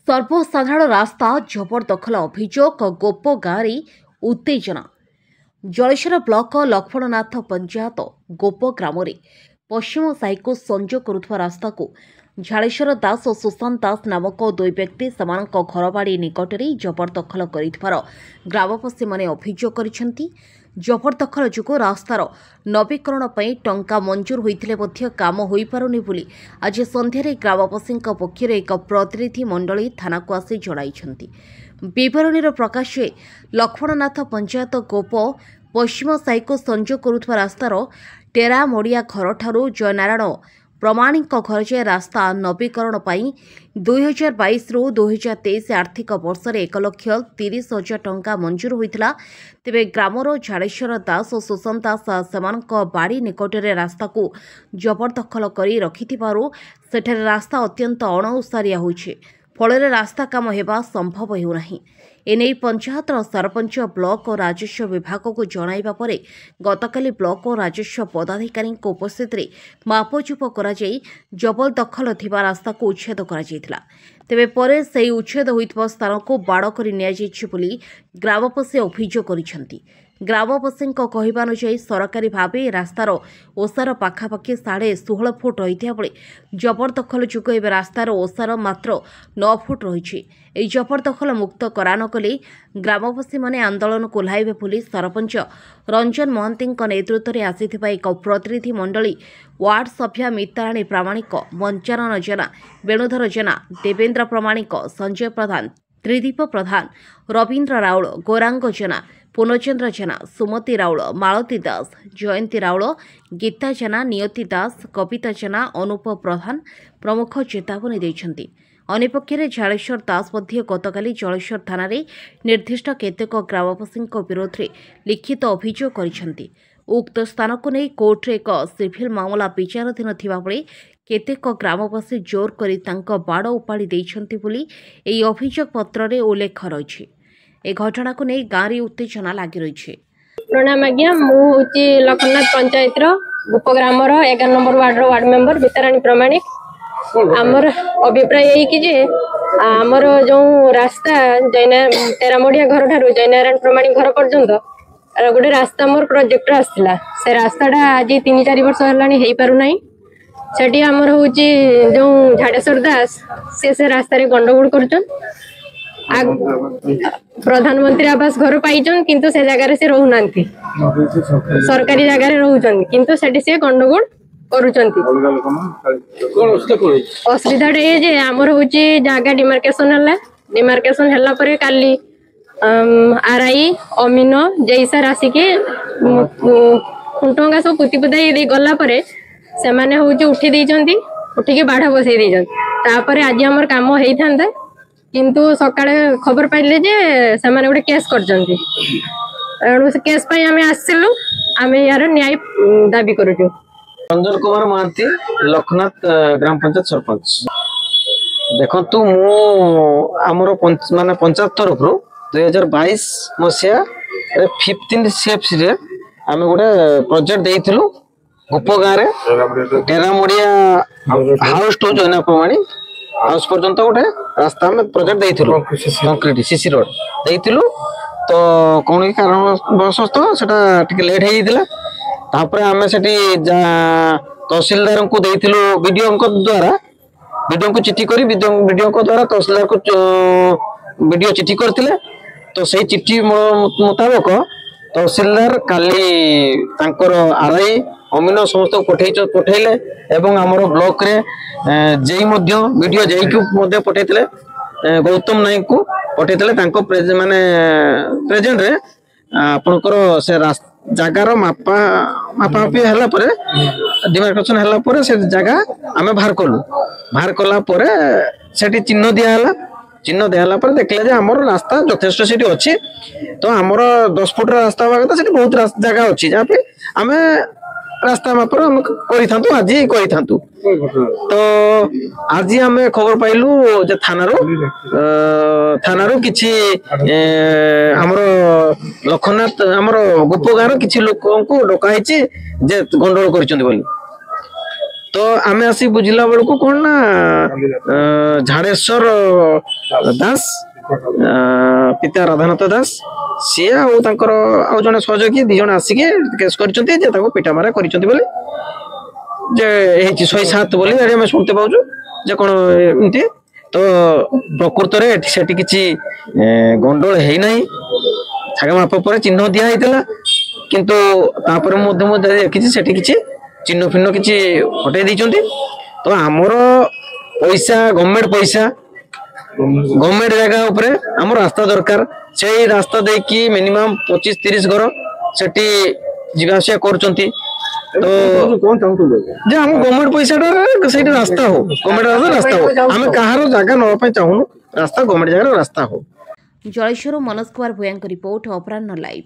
सर्वसाधारण रास्ता जबरदखल अभियोग गोप गाँव उत्तेजना। जलेश्वर ब्लॉक लक्ष्मणनाथ पंचायत गोप ग्राम पश्चिम साही को संजोग करुवा रास्ता को झाड़ेश्वर दास और सुशांत दास नामक दुई व्यक्ति सेमानक घरबाड़ी निकटरे जबरदखल कर ग्रामवासी माने अभियोग करिसेंती। जबरदखल जोगु रास्तार नवीकरण पर टंका मंजूर होते काम हो पारुनी बोली आज संध्यारे ग्रामवासी पक्षर एक प्रतिनिधि मंडली थाना को आसी जणाइछंती। विवरणीर प्रकाश लक्ष्मणनाथ पंचायत गोप पश्चिम साही को संजोग करुवा रास्तार टेरामोड़िया घर ठारू जयनारायण प्रमाणिक घर जाए रास्ता नवीकरण पर 2022 रु 2023 आर्थिक वर्ष 1,30,000 टंका मंजूर होता। तेबे ग्रामर झाड़ेश्वर दास और सुशांत दास सेमानक बाड़ी निकटरे रास्ता को जबरदखल कर रखिथिबारु सेठारे रास्ता अत्यंत अणओसारिया होइछे। फल रास्ता काम हेबा संभव हेउनाही। एने पंचायतर सरपंच ब्लॉक और राजस्व विभाग को जणाइबा परे गतकाली ब्लॉक और राजस्व पदाधिकारी उपस्थित रे मापचुप करा जाई जबरदखल थिबा रास्ता को उच्छेद करा जायतिला। तेबे परे सेही उच्छेद होइतबा स्थान को बाड़ करि निया जायछि बोली ग्रामवासी अभियोग करिसेंती। ग्रामवासी कहवानुसार सरकारी भाव रास्तार ओसार पाखापाखि 16.5 फुट रही बेले जबरदखल जोग ए रास्तार ओसार मात्र 9 फुट रही। जबरदखल मुक्त करा नकले ग्रामवासी माने आंदोलन कोल्हाइबे बोली सरपंच रंजन महंती नेतृत्व में आसीथिबा एक प्रतिनिधि मंडली वार्ड सभ्या मिताराणी प्रामाणिक, मंचानन जेना, वेणुधर जेना, देवेन्द्र प्रामाणिक, संजय प्रधान, त्रिदीप प्रधान, रवीन्द्र राउल, गौरांग जेना, पूर्णचंद्र जेना, सुमती राउल, मालती दास, जयंती राउल, गीता जेना, नियति दास, कविता जेना, अनुप प्रधान प्रमुख चेतावनी देइछंती। अन्यपक्षे झाड़ेश्वर दास गतकाली जलेश्वर थाना निर्दिष्ट केतेक ग्रामवासी विरोध में लिखित अभियोग करिसेंती। उक्त स्थान को नहीं कोर्टे एक सिविल मामला विचाराधीन थिबा बेले केतेक ग्रामवासी जोर करी तांको बाड़ उपाड़ी देइछंती बोली एही अभियोग पत्र रे उल्लेख रही। ए घटना को नहीं गाँव उत्तेजना लगी रही। प्रणाम आज्ञा, मुझे लक्ष्मणनाथ पंचायत गोप ग्राम 11 नंबर वार्ड मेंबर मिताराणी प्रमाणिक। आमर अभिप्राय यही कि आमर जो रास्ता टेरामोड़िया घर ठारू जयनारायण प्रमाणिक घर पर्यंत गोटे रास्ता मोर प्रोजेक्ट आसला। से रास्ताटा आज 3-4 वर्ष है पारना। सेठी आमर हूँ जो झाड़ेश्वर दास से रास्तार गंडगोल कर प्रधानमंत्री आवास घर पाइछन किंतु से जगह से रहूना सरकारी जगह रोचन किंतु से गंडगोल करुचंती। असुविधा ये आमर हूँ जगह डिमार्केशन है पर काली आरआई अमीन जैसा आसिके खुंटंगा सब पुती पुताई गला से माने हूँ उठी देइछंती, उठिके बाढ़ बसई देइछन। आज आमर काम होता किंतु सकाळे खबर पाइले जे से माने गोटे केस करचंती। केस पई आमे आसिलु, आमे यार न्याय दाबी करूछु। रंजन कुमार महांती, लक्ष्मणनाथ ग्राम पंचायत सरपंच। देखंतु मु हमरो माने पंचायत तरफ 2022 मसिया 15 सीएफसी रे आमे गोटे प्रोजेक्ट देइथिलु गोप गाँव रे टेरामोड़िया हाउस टू जयना प्रमाणी हाउस पर्यंत गोटे रास्ता में प्रोजेक्ट देइथिलु कंक्रीट सीसी रोड देइथिलु। तो कोन कारण बसस्त सेटा टिके लेट हेई दिला। तापर आमे सेठी तहसीलदार को देइथिलु वीडियो को द्वारा वीडियो को चिट्ठी करी वीडियो को द्वारा तहसीलदार को वीडियो चिट्ठी करथिले। तो सही चिट्ठी मुताबिक तहसीलदार काली तांकर आरआई अमीन समस्त पठेले एवं आमर ब्लॉक रे जेई मध्य वीडियो जेई को मध्य पठेतिले गौतम नायक को पठेतिले तांको माने प्रेजेंट रे आपनकर से जगार मापापी हला परे डिमार्केशन हला परे से जगह आमे बाहर कला परे सेठी चिन्ह दिया हला। चिन्ह दिया पर देखले जे हमर रास्ता यथेष्ट सेठी अछि। तो हमर 10 फुट रास्ता बागता सेठी बहुत जगह अछि जहाँ पे आमे रास्ता मापर हम करि थांतु आज करि थांतु। तो आज हमें खबर पाइलु जे थानारो किछि हमर लक्ष्मणनाथ हमर गोप गाँव किछि लोक को डका हिची जे गंडगोल करिसंती बोली। तो आमे आसी बुझिला बेल को कौन ना झाड़ेश्वर दास पिता राधानाथ दास सी आउ जड़े सहयोगी दी जन आसिक केस कर पिटा मारा कर जे 107 बोली आम शुणते पाऊँ जे कौन एमती तो प्रकृत से किसी गंडोल है ना छागा माप पर चिन्ह दिखाई किंतु देखी से किसी चिन्ह फिन्ह किसी हटे देते तो आमर पैसा गवर्नमेंट पैसा गवर्नमेंट जगह उपरे आम रास्ता दरकार से रास्ता देखी मिनिमम 25-30 घर सेठी जीवासिया कर तो जे हम गवर्नमेंट पैसा से रास्ता हो गवर्नमेंट रास्ता हो आम कहार जगह ना चाहूनु रास्ता गवर्नमेंट जगह रास्ता हो। जलेश्वर मनोज कुमार भूया रिपोर्ट अपराह्न लाइव।